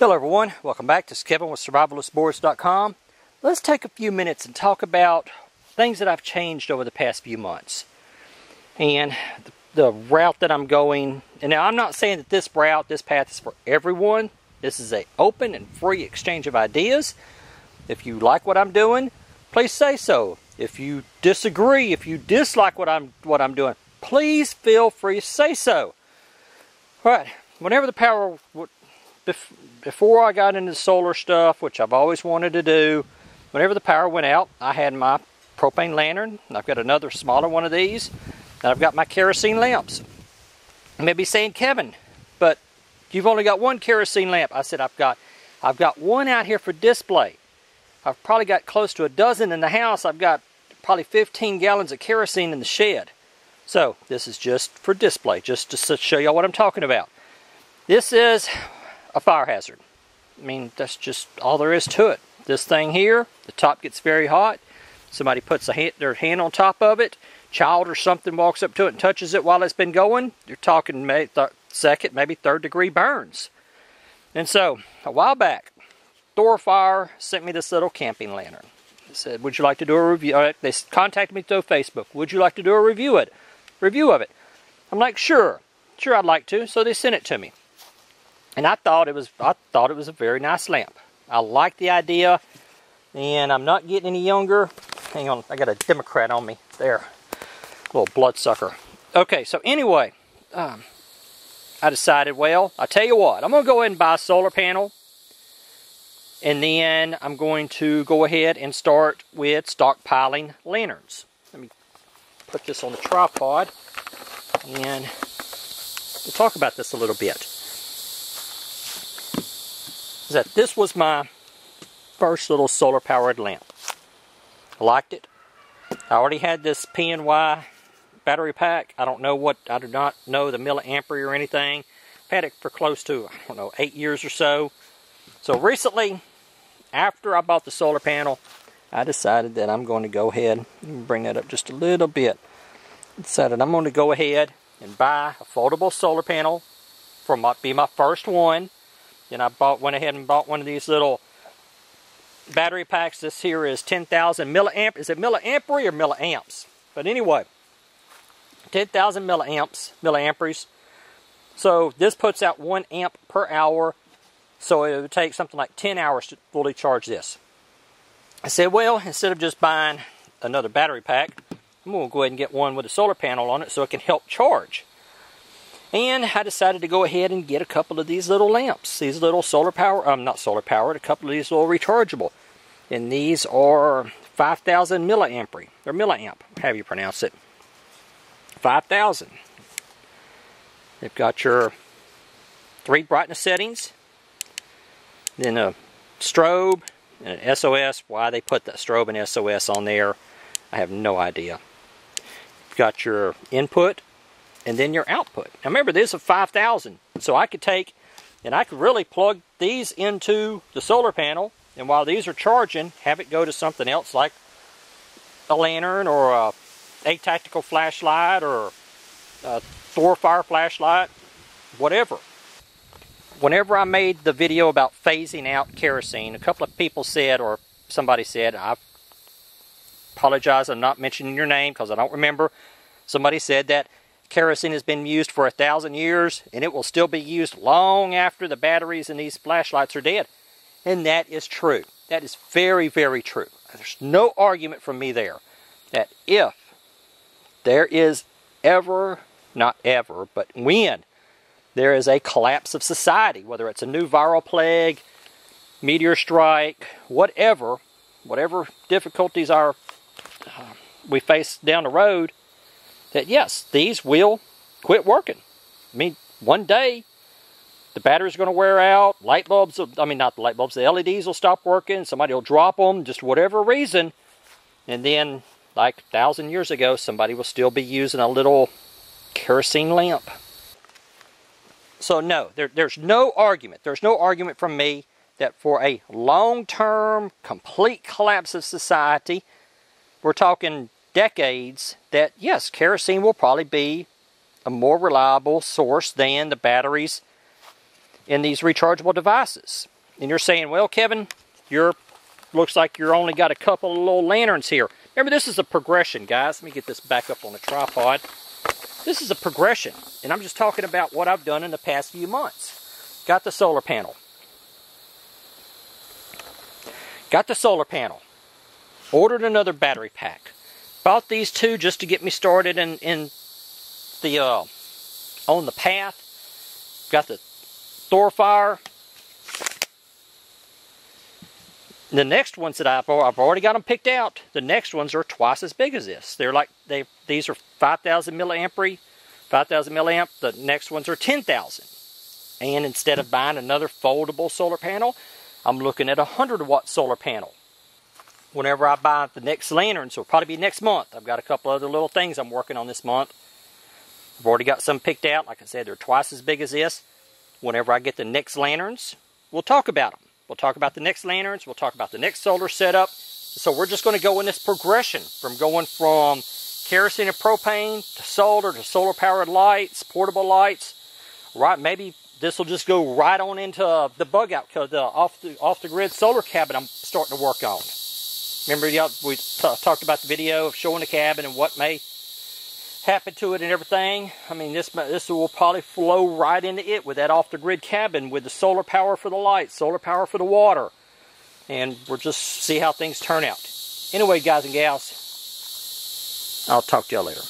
Hello everyone, welcome back. This is Kevin with survivalistboards.com. Let's take a few minutes and talk about things that I've changed over the past few months. And the route that I'm going. And now I'm not saying that this path is for everyone. This is an open and free exchange of ideas. If you like what I'm doing, please say so. If you disagree, if you dislike what I'm doing, please feel free to say so. Alright, whenever the power... Before I got into the solar stuff, which I've always wanted to do, whenever the power went out, I had my propane lantern, and I've got another smaller one of these, and I've got my kerosene lamps. You may be saying, Kevin, but you've only got one kerosene lamp. I said, I've got one out here for display. I've probably got close to a dozen in the house. I've got probably 15 gallons of kerosene in the shed. So this is just for display, just to show y'all what I'm talking about. This is a fire hazard. I mean, that's just all there is to it. This thing here, the top gets very hot. Somebody puts their hand on top of it. Child or something walks up to it and touches it while it's been going. You're talking second, maybe third degree burns. And so, a while back, Thor Fire sent me this little camping lantern. They said, would you like to do a review? They contacted me through Facebook. Would you like to do a review of it? I'm like, sure I'd like to. So they sent it to me. And I thought it was a very nice lamp. I like the idea, and I'm not getting any younger. Hang on, I got a Democrat on me there, little bloodsucker. Okay, so anyway, I decided, well, I tell you what, I'm gonna go ahead and buy a solar panel, and then I'm going to go ahead and start with stockpiling lanterns. Let me put this on the tripod, and we'll talk about this a little bit. That this was my first little solar powered lamp. I liked it. I already had this PNY battery pack. I do not know the milliampere or anything. I've had it for close to, 8 years or so. So recently, after I bought the solar panel, I decided that I'm going to go ahead and bring that up just a little bit. I decided I'm going to go ahead and buy a foldable solar panel be my first one. And I went ahead and bought one of these little battery packs. This here is 10,000 milliamp. Is it milliampere or milliamps? But anyway, 10,000 milliamperes. So this puts out 1 amp per hour. So it would take something like 10 hours to fully charge this. I said, well, instead of just buying another battery pack, I'm going to go ahead and get one with a solar panel on it so it can help charge. And I decided to go ahead and get a couple of these little lamps. These little not solar powered, a couple of these little rechargeable. And these are 5,000 milliampere, or milliamp, however you pronounce it. 5,000. They've got your 3 brightness settings, then a strobe, and an SOS. Why they put that strobe and SOS on there, I have no idea. You've got your input, and then your output. Now remember, this is 5,000. So I could take, and I could really plug these into the solar panel, and while these are charging, have it go to something else like a lantern or a tactical flashlight or a Thor Fire flashlight, whatever. Whenever I made the video about phasing out kerosene, a couple of people said, or somebody said, I apologize, I'm not mentioning your name because I don't remember. Somebody said that kerosene has been used for 1,000 years, and it will still be used long after the batteries in these flashlights are dead. And that is true. That is very, very true. There's no argument from me there. That if there is ever, not ever, but when there is a collapse of society, whether it's a new viral plague, meteor strike, whatever difficulties we face down the road, that yes, these will quit working. I mean, one day, the battery's going to wear out, not the light bulbs, the LEDs will stop working, somebody will drop them, just whatever reason, and then, like 1,000 years ago, somebody will still be using a little kerosene lamp. So no, there's no argument. There's no argument from me that for a long-term, complete collapse of society, we're talking decades, that yes, kerosene will probably be a more reliable source than the batteries in these rechargeable devices. And you're saying, well, Kevin, looks like you're only got a couple of little lanterns here. Remember, this is a progression, guys. Let me get this back up on the tripod. This is a progression, and I'm just talking about what I've done in the past few months. Got the solar panel. Ordered another battery pack. Bought these two just to get me started on the path. Got the Thor fire. The next ones that I've already got them picked out. The next ones are twice as big as this. These are 5,000 milliamp. The next ones are 10,000. And instead of buying another foldable solar panel, I'm looking at a 100-watt solar panel. Whenever I buy the next lanterns, it'll probably be next month. I've got a couple other little things I'm working on this month. I've already got some picked out. Like I said, they're twice as big as this. Whenever I get the next lanterns, we'll talk about them. We'll talk about the next lanterns. We'll talk about the next solar setup. So we're just going to go in this progression from going from kerosene and propane to solar-powered lights, portable lights. Right? Maybe this will just go right on into the bug out, the off-the-grid solar cabin I'm starting to work on. Remember, we talked about the video of showing the cabin and what may happen to it and everything. I mean, this will probably flow right into it with that off-the-grid cabin with the solar power for the lights, solar power for the water. And we'll just see how things turn out. Anyway, guys and gals, I'll talk to y'all later.